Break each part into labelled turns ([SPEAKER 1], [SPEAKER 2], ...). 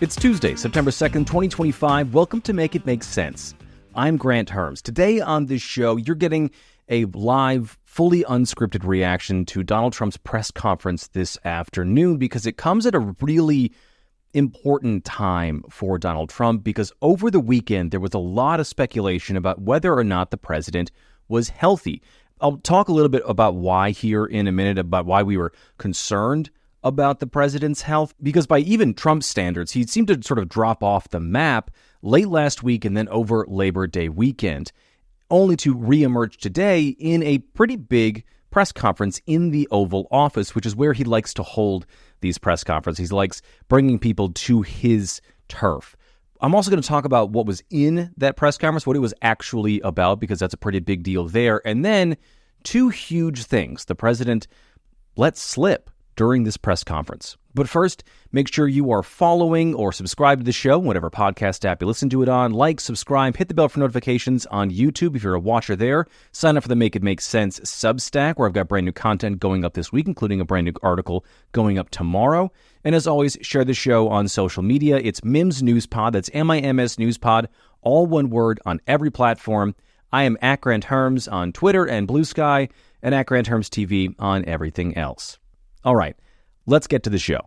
[SPEAKER 1] It's Tuesday, September 2nd, 2025. Welcome to Make It Make Sense. I'm Grant Herms. Today on this show, you're getting a live, fully unscripted reaction to Donald Trump's press conference this afternoon because it comes at a really important time for Donald Trump because over the weekend, there was a lot of speculation about whether or not the president was healthy. I'll talk a little bit about why here in a minute, about why we were concerned about the president's health, because by even Trump's standards, he seemed to sort of drop off the map late last week and then over Labor Day weekend, only to reemerge today in a pretty big press conference in the Oval Office, which is where he likes to hold these press conferences. He likes bringing people to his turf. I'm also going to talk about what was in that press conference, what it was actually about, because that's a pretty big deal there. And then two huge things the president let slip during this press conference. But first, make sure you are following or subscribe to the show, whatever podcast app you listen to it on. Like, subscribe, hit the bell for notifications on YouTube if you're a watcher there. Sign up for the Make It Make Sense Substack, where I've got brand new content going up this week, including a brand new article going up tomorrow. And as always, share the show on social media. It's Mims News Pod. That's MIMS News Pod, all one word on every platform. I am at Grant Herms on Twitter and Bluesky, and at Grant Herms TV on everything else. All right, let's get to the show.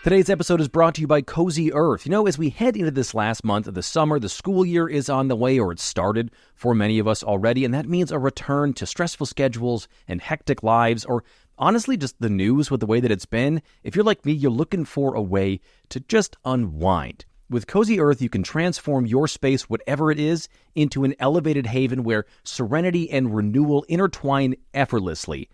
[SPEAKER 1] Today's episode is brought to you by Cozy Earth. You know, as we head into this last month of the summer, the school year is on the way, or it started for many of us already, and that means a return to stressful schedules and hectic lives, or honestly, just the news with the way that it's been. If you're like me, you're looking for a way to just unwind. With Cozy Earth, you can transform your space, whatever it is, into an elevated haven where serenity and renewal intertwine effortlessly.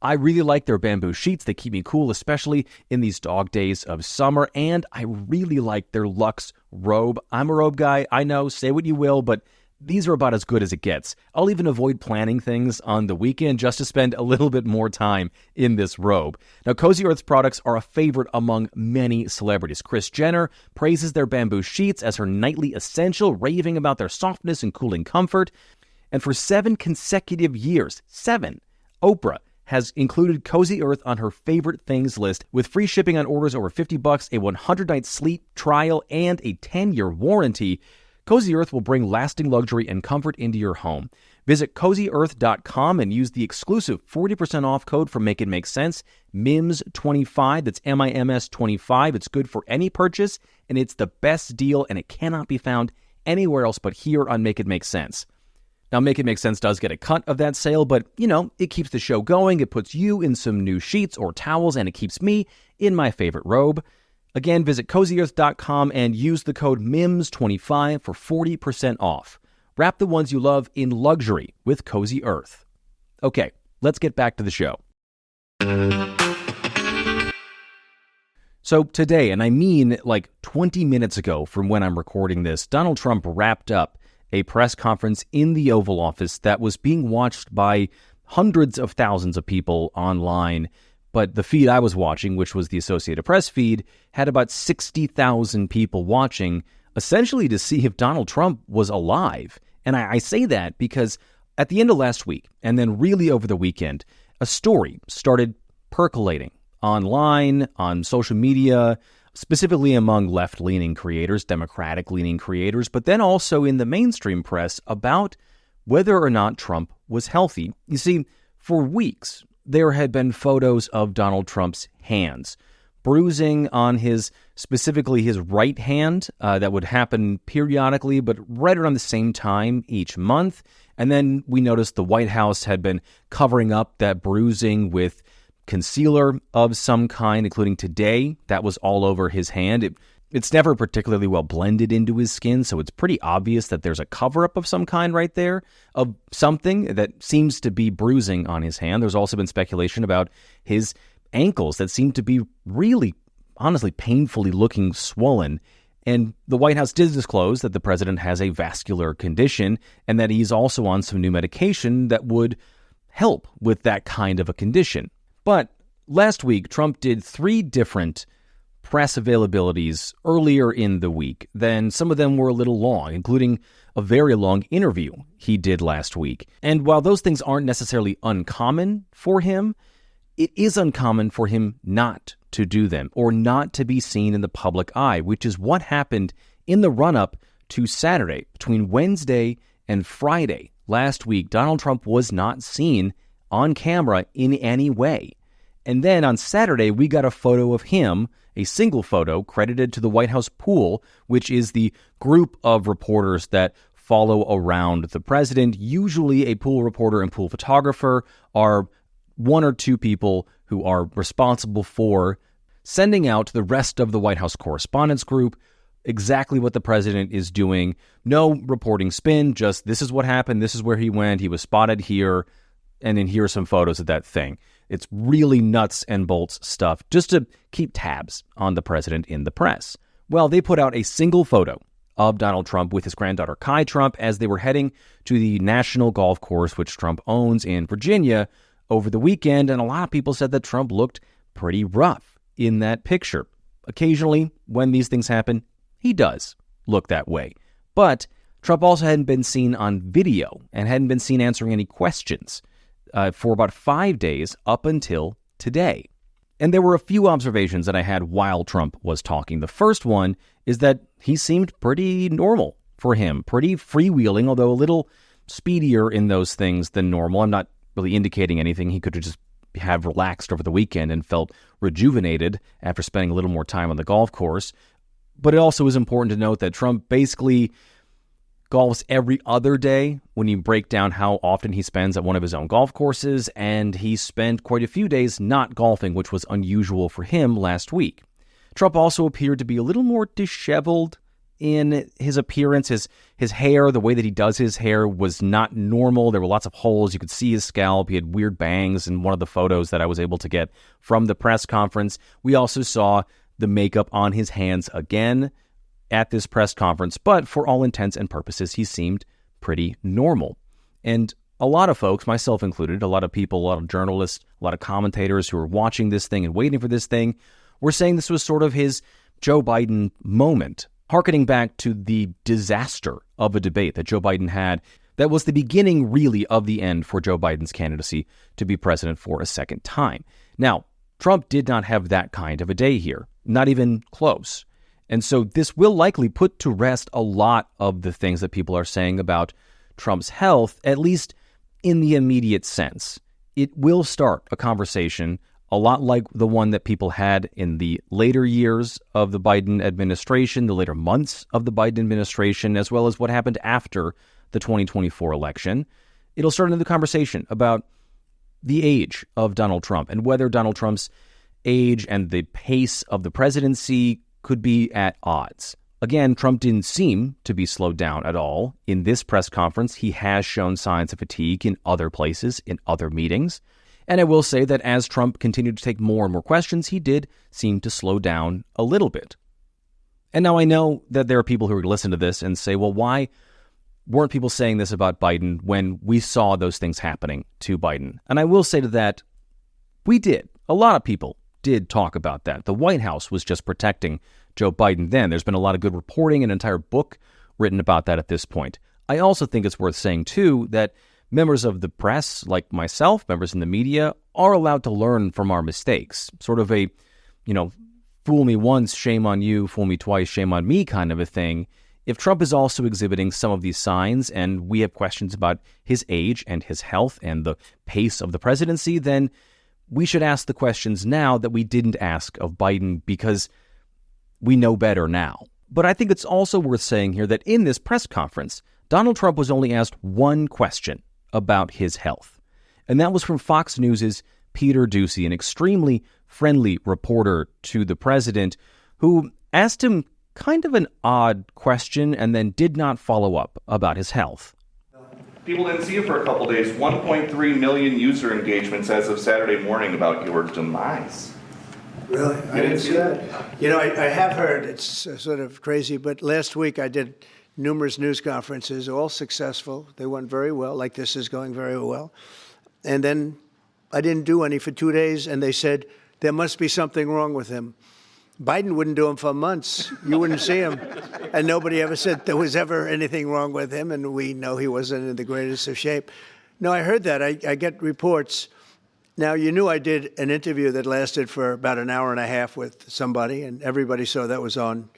[SPEAKER 1] I really like their bamboo sheets. They keep me cool, especially in these dog days of summer. And I really like their luxe robe. I'm a robe guy. I know, say what you will, but these are about as good as it gets. I'll even avoid planning things on the weekend just to spend a little bit more time in this robe. Now, Cozy Earth's products are a favorite among many celebrities. Kris Jenner praises their bamboo sheets as her nightly essential, raving about their softness and cooling comfort. And for 7 consecutive years, Oprah has included Cozy Earth on her favorite things list with free shipping on orders over $50, a 100-night sleep trial, and a 10-year warranty. Cozy Earth will bring lasting luxury and comfort into your home. Visit CozyEarth.com and use the exclusive 40% off code for Make It Make Sense, MIMS25. That's MIMS25. It's good for any purchase, and it's the best deal, and it cannot be found anywhere else but here on Make It Make Sense. Now, Make It Make Sense does get a cut of that sale, but, you know, it keeps the show going. It puts you in some new sheets or towels, and it keeps me in my favorite robe. Again, visit CozyEarth.com and use the code MIMS25 for 40% off. Wrap the ones you love in luxury with Cozy Earth. Okay, let's get back to the show. So today, and I mean like 20 minutes ago from when I'm recording this, Donald Trump wrapped up a press conference in the Oval Office that was being watched by hundreds of thousands of people online. But the feed I was watching, which was the Associated Press feed, had about 60,000 people watching, essentially to see if Donald Trump was alive. And I say that because at the end of last week, and then really over the weekend, a story started percolating online, on social media, specifically among left-leaning creators, Democratic-leaning creators, but then also in the mainstream press about whether or not Trump was healthy. You see, for weeks, there had been photos of Donald Trump's hands, bruising on specifically his right hand, that would happen periodically, but right around the same time each month. And then we noticed the White House had been covering up that bruising with concealer of some kind, including today. That was all over his hand. It's never particularly well blended into his skin, so it's pretty obvious that there's a cover-up of some kind right there, of something that seems to be bruising on his hand. There's also been speculation about his ankles that seem to be really, honestly, painfully looking swollen. And the White House did disclose that the president has a vascular condition and that he's also on some new medication that would help with that kind of a condition. But last week, Trump did 3 different press availabilities earlier in the week. Then some of them were a little long, including a very long interview he did last week. And while those things aren't necessarily uncommon for him, it is uncommon for him not to do them or not to be seen in the public eye, which is what happened in the run-up to Saturday. Between Wednesday and Friday last week, Donald Trump was not seen on camera in any way. And then on Saturday, we got a photo of him, a single photo credited to the White House pool, which is the group of reporters that follow around the president. Usually a pool reporter and pool photographer are one or two people who are responsible for sending out the rest of the White House correspondence group exactly what the president is doing. No reporting spin, just this is what happened, this is where he went, he was spotted here, and then here are some photos of that thing. It's really nuts and bolts stuff just to keep tabs on the president in the press. Well, they put out a single photo of Donald Trump with his granddaughter Kai Trump as they were heading to the national golf course, which Trump owns in Virginia, over the weekend. And a lot of people said that Trump looked pretty rough in that picture. Occasionally, when these things happen, he does look that way. But Trump also hadn't been seen on video and hadn't been seen answering any questions for about 5 days up until today. And there were a few observations that I had while Trump was talking. The first one is that he seemed pretty normal for him, pretty freewheeling, although a little speedier in those things than normal. I'm not really indicating anything. He could have relaxed over the weekend and felt rejuvenated after spending a little more time on the golf course. But it also is important to note that Trump basically golfs every other day when you break down how often he spends at one of his own golf courses, and he spent quite a few days not golfing, which was unusual for him last week. Trump also appeared to be a little more disheveled in his appearance. His hair, the way that he does his hair, was not normal. There were lots of holes. You could see his scalp. He had weird bangs in one of the photos that I was able to get from the press conference. We also saw the makeup on his hands again at this press conference, but for all intents and purposes, he seemed pretty normal. And a lot of folks, myself included, a lot of people, a lot of journalists, a lot of commentators who were watching this thing and waiting for this thing, were saying this was sort of his Joe Biden moment, hearkening back to the disaster of a debate that Joe Biden had that was the beginning, really, of the end for Joe Biden's candidacy to be president for a second time. Now, Trump did not have that kind of a day here, not even close. And so this will likely put to rest a lot of the things that people are saying about Trump's health, at least in the immediate sense. It will start a conversation a lot like the one that people had in the later years of the Biden administration, the later months of the Biden administration, as well as what happened after the 2024 election. It'll start another conversation about the age of Donald Trump and whether Donald Trump's age and the pace of the presidency could be at odds. Again, Trump didn't seem to be slowed down at all. In this press conference, he has shown signs of fatigue in other places, in other meetings. And I will say that as Trump continued to take more and more questions, he did seem to slow down a little bit. And now I know that there are people who listen to this and say, well, why weren't people saying this about Biden when we saw those things happening to Biden? And I will say to that, we did. A lot of people did talk about that. The White House was just protecting Joe Biden then. There's been a lot of good reporting, an entire book written about that at this point. I also think it's worth saying, too, that members of the press, like myself, members in the media, are allowed to learn from our mistakes. Sort of a, fool me once, shame on you, fool me twice, shame on me kind of a thing. If Trump is also exhibiting some of these signs and we have questions about his age and his health and the pace of the presidency, then we should ask the questions now that we didn't ask of Biden because we know better now. But I think it's also worth saying here that in this press conference, Donald Trump was only asked one question about his health. And that was from Fox News' Peter Doocy, an extremely friendly reporter to the president, who asked him kind of an odd question and then did not follow up about his health.
[SPEAKER 2] People didn't see you for a couple days. 1.3 million user engagements as of Saturday morning about your demise.
[SPEAKER 3] Really? I didn't see that. I have heard, it's sort of crazy, but last week I did numerous news conferences, all successful. They went very well, like this is going very well. And then I didn't do any for 2 days, and they said, there must be something wrong with him. Biden wouldn't do them for months. You wouldn't see him. And nobody ever said there was ever anything wrong with him, and we know he wasn't in the greatest of shape. No, I heard that. I get reports. Now, you knew I did an interview that lasted for about an hour and a half with somebody, and everybody saw that was on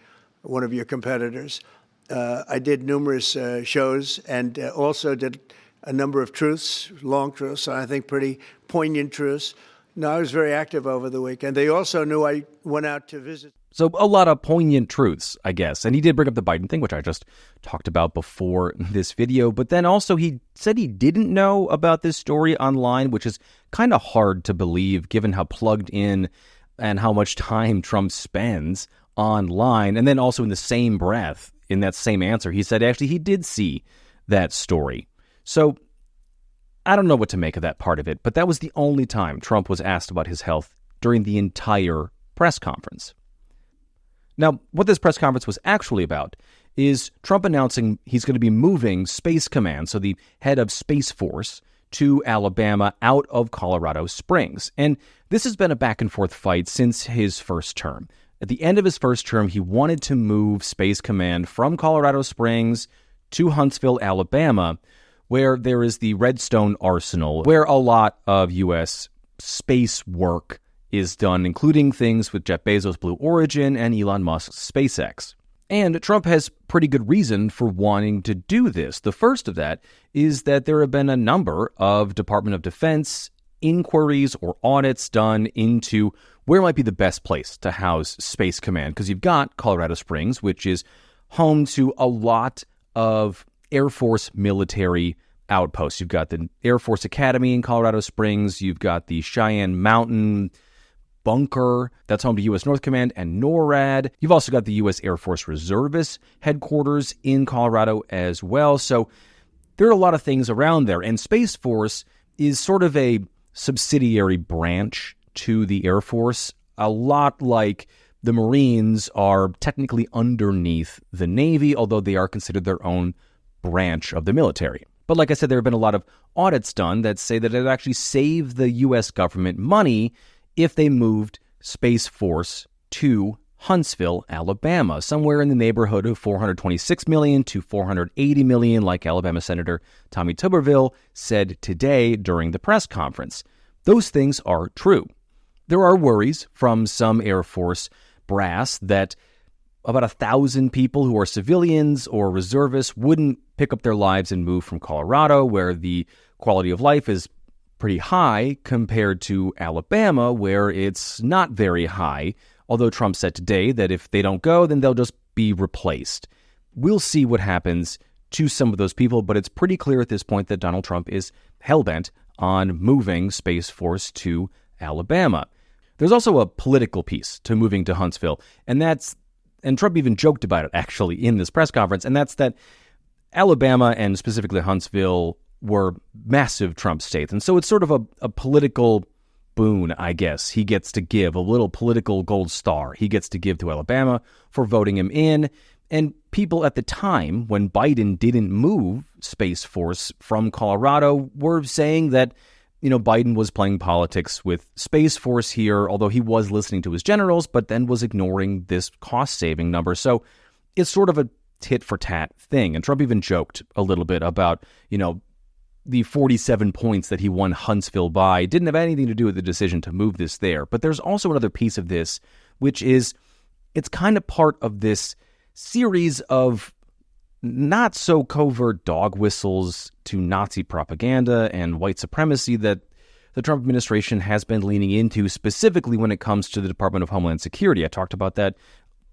[SPEAKER 3] one of your competitors. I did numerous shows and also did a number of truths, long truths, and I think pretty poignant truths. No, I was very active over the weekend. They also knew I went out to visit.
[SPEAKER 1] So a lot of poignant truths, I guess. And he did bring up the Biden thing, which I just talked about before this video. But then also he said he didn't know about this story online, which is kind of hard to believe given how plugged in and how much time Trump spends online. And then also in the same breath, in that same answer, he said actually he did see that story. So I don't know what to make of that part of it, but that was the only time Trump was asked about his health during the entire press conference. Now, what this press conference was actually about is Trump announcing he's going to be moving Space Command, so the head of Space Force, to Alabama out of Colorado Springs. And this has been a back-and-forth fight since his first term. At the end of his first term, he wanted to move Space Command from Colorado Springs to Huntsville, Alabama, where there is the Redstone Arsenal, where a lot of U.S. space work is done, including things with Jeff Bezos' Blue Origin and Elon Musk's SpaceX. And Trump has pretty good reason for wanting to do this. The first of that is that there have been a number of Department of Defense inquiries or audits done into where might be the best place to house Space Command, because you've got Colorado Springs, which is home to a lot of Air Force military outposts. You've got the Air Force Academy in Colorado Springs. You've got the Cheyenne Mountain bunker that's home to U.S. North Command and NORAD. You've also got the U.S. Air Force Reservists headquarters in Colorado as well. So there are a lot of things around there. And Space Force is sort of a subsidiary branch to the Air Force, a lot like the Marines are technically underneath the Navy, although they are considered their own branch of the military. But like I said, there have been a lot of audits done that say that it would actually save the U.S. government money if they moved Space Force to Huntsville, Alabama, somewhere in the neighborhood of $426 million to $480 million, like Alabama Senator Tommy Tuberville said today during the press conference. Those things are true. There are worries from some Air Force brass that about 1,000 people who are civilians or reservists wouldn't pick up their lives and move from Colorado, where the quality of life is pretty high, compared to Alabama, where it's not very high, although Trump said today that if they don't go, then they'll just be replaced. We'll see what happens to some of those people, but it's pretty clear at this point that Donald Trump is hellbent on moving Space Force to Alabama. There's also a political piece to moving to Huntsville, and Trump even joked about it, actually, in this press conference, and that's that Alabama, and specifically Huntsville, were massive Trump states. And so it's sort of a political boon, I guess, he gets to give, a little political gold star he gets to give to Alabama for voting him in. And people at the time, when Biden didn't move Space Force from Colorado, were saying that, Biden was playing politics with Space Force here, although he was listening to his generals, but then was ignoring this cost-saving number. So it's sort of a tit-for-tat thing. And Trump even joked a little bit about, the 47 points that he won Huntsville by didn't have anything to do with the decision to move this there. But there's also another piece of this, which is it's kind of part of this series of not so covert dog whistles to Nazi propaganda and white supremacy that the Trump administration has been leaning into, specifically when it comes to the Department of Homeland Security. I talked about that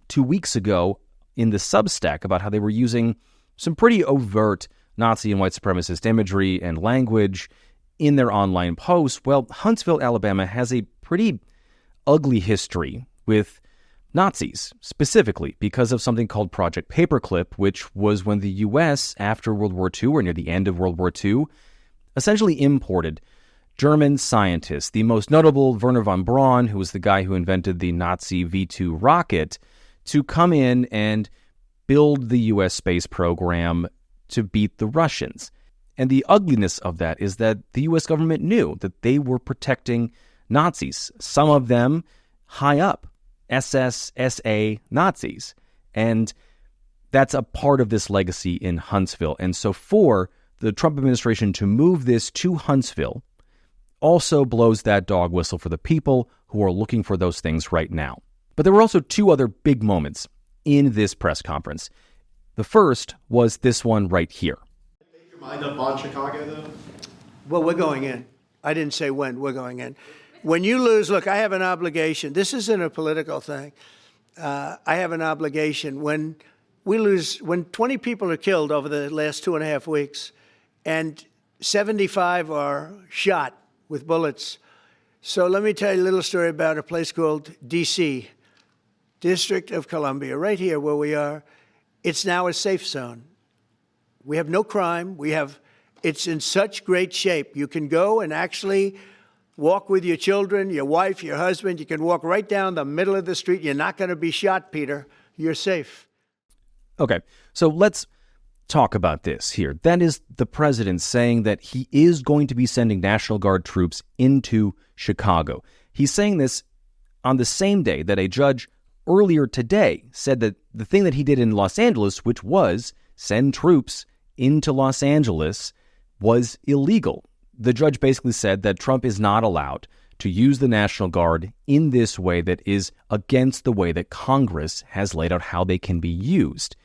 [SPEAKER 1] 2 weeks ago in the Substack about how they were using some pretty overt Nazi and white supremacist imagery and language in their online posts. Well, Huntsville, Alabama has a pretty ugly history with Nazis, specifically because of something called Project Paperclip, which was when the U.S., after World War II, or near the end of World War II, essentially imported German scientists. The most notable, Werner von Braun, who was the guy who invented the Nazi V-2 rocket, to come in and build the U.S. space program to beat the Russians. And the ugliness of that is that the U.S. government knew that they were protecting Nazis, some of them high up, SS, SA Nazis. And that's a part of this legacy in Huntsville. And so for the Trump administration to move this to Huntsville also blows that dog whistle for the people who are looking for those things right now. But there were also two other big moments in this press conference. The first was this one right here.
[SPEAKER 4] Make your mind up on Chicago, though?
[SPEAKER 3] Well, we're going in. I didn't say when. We're going in. When you lose, look, I have an obligation. This isn't a political thing. I have an obligation. When we lose, when 20 people are killed over the last 2.5 weeks, and 75 are shot with bullets. So let me tell you a little story about a place called D.C., District of Columbia, right here where we are. It's now a safe zone. We have no crime. It's in such great shape. You can go and actually walk with your children, your wife, your husband. You can walk right down the middle of the street. You're not going to be shot, Peter. You're safe.
[SPEAKER 1] Okay, so let's talk about this here. That is the president saying that he is going to be sending National Guard troops into Chicago. He's saying this on the same day that a judge earlier today said that the thing that he did in Los Angeles, which was send troops into Los Angeles, was illegal. The judge basically said that Trump is not allowed to use the National Guard in this way that is against the way that Congress has laid out how they can be used.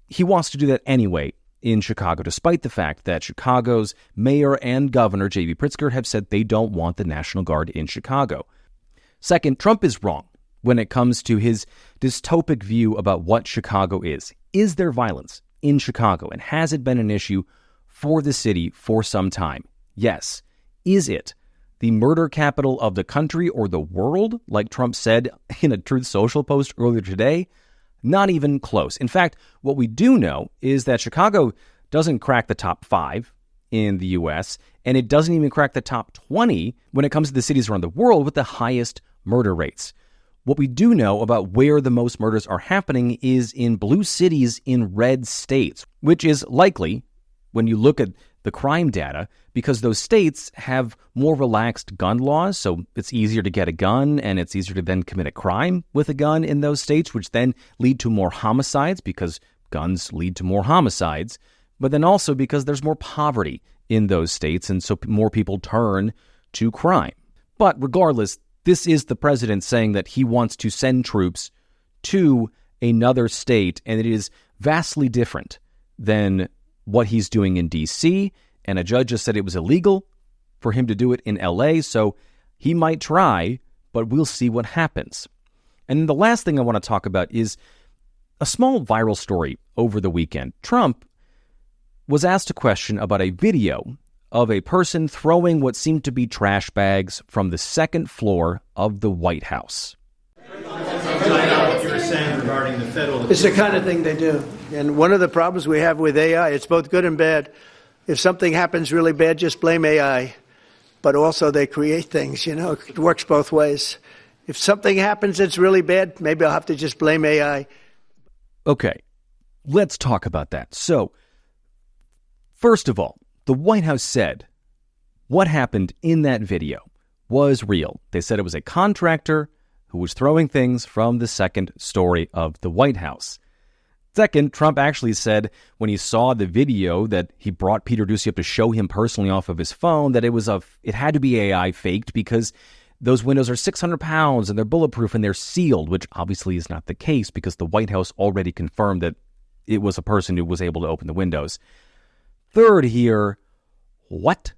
[SPEAKER 1] He wants to do that anyway in Chicago, despite the fact that Chicago's mayor and governor, J.B. Pritzker, have said they don't want the National Guard in Chicago. Second, Trump is wrong when it comes to his dystopic view about what Chicago is. Is there violence in Chicago, and has it been an issue for the city for some time? Yes. Is it the murder capital of the country or the world, like Trump said in a Truth Social post earlier today? Not even close. In fact, what we do know is that Chicago doesn't crack the top 5 in the U.S., and it doesn't even crack the top 20 when it comes to the cities around the world with the highest murder rates. What we do know about where the most murders are happening is in blue cities in red states, which is likely when you look at the crime data, because those states have more relaxed gun laws, so it's easier to get a gun and it's easier to then commit a crime with a gun in those states, which then lead to more homicides because guns lead to more homicides, but then also because there's more poverty in those states, and so more people turn to crime. But regardless, this is the president saying that he wants to send troops to another state, and it is vastly different than what he's doing in D.C., and a judge just said it was illegal for him to do it in L.A., so he might try, but we'll see what happens. And the last thing I want to talk about is a small viral story over the weekend. Trump was asked a question about a video of a person throwing what seemed to be trash bags from the second floor of the White House.
[SPEAKER 4] What you were saying regarding the federal...
[SPEAKER 3] It's the kind of thing they do. And one of the problems we have with AI, it's both good and bad. If something happens really bad, just blame AI. But also they create things, it works both ways. If something happens that's really bad, maybe I'll have to just blame AI.
[SPEAKER 1] Okay, let's talk about that. So, first of all, the White House said what happened in that video was real. They said it was a contractor who was throwing things from the second story of the White House. Second, Trump actually said when he saw the video that he brought Peter Doocy up to show him personally off of his phone that it had to be AI faked because those windows are 600 pounds and they're bulletproof and they're sealed, which obviously is not the case because the White House already confirmed that it was a person who was able to open the windows. Third here, what?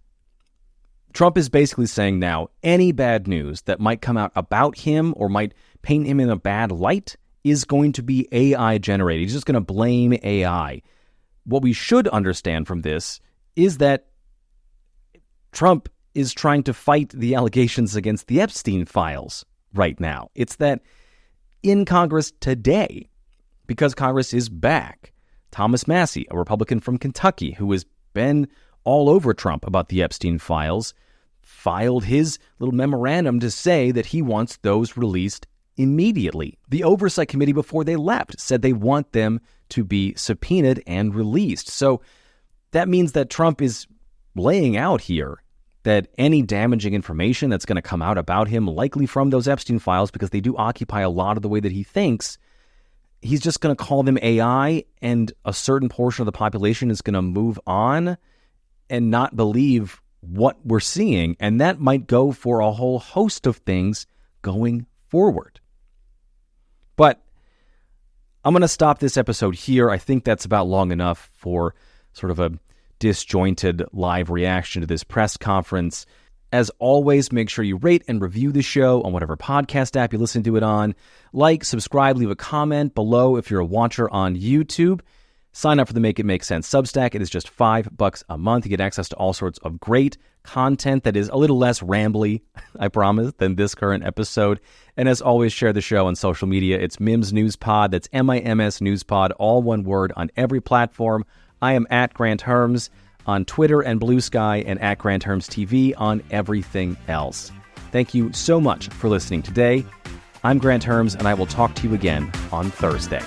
[SPEAKER 1] Trump is basically saying now any bad news that might come out about him or might paint him in a bad light is going to be AI generated. He's just going to blame AI. What we should understand from this is that Trump is trying to fight the allegations against the Epstein files right now. It's that in Congress today, because Congress is back, Thomas Massie, a Republican from Kentucky who has been all over Trump about the Epstein files, filed his little memorandum to say that he wants those released immediately. The Oversight Committee, before they left, said they want them to be subpoenaed and released. So that means that Trump is laying out here that any damaging information that's going to come out about him, likely from those Epstein files, because they do occupy a lot of the way that he thinks, he's just going to call them AI, and a certain portion of the population is going to move on and not believe what we're seeing, and that might go for a whole host of things going forward. But I'm going to stop this episode here. I think that's about long enough for sort of a disjointed live reaction to this press conference. As always, make sure you rate and review the show on whatever podcast app you listen to it on. Like, subscribe, leave a comment below if you're a watcher on YouTube. Sign up for the Make It Make Sense Substack. It is just $5 a month. You get access to all sorts of great content that is a little less rambly, I promise, than this current episode. And as always, share the show on social media. It's Mims News Pod. That's MIMS News Pod, all one word, on every platform. I am at Granthermes on Twitter and Bluesky, and at Granthermes TV on everything else. Thank you so much for listening today. I'm Granthermes, and I will talk to you again on Thursday.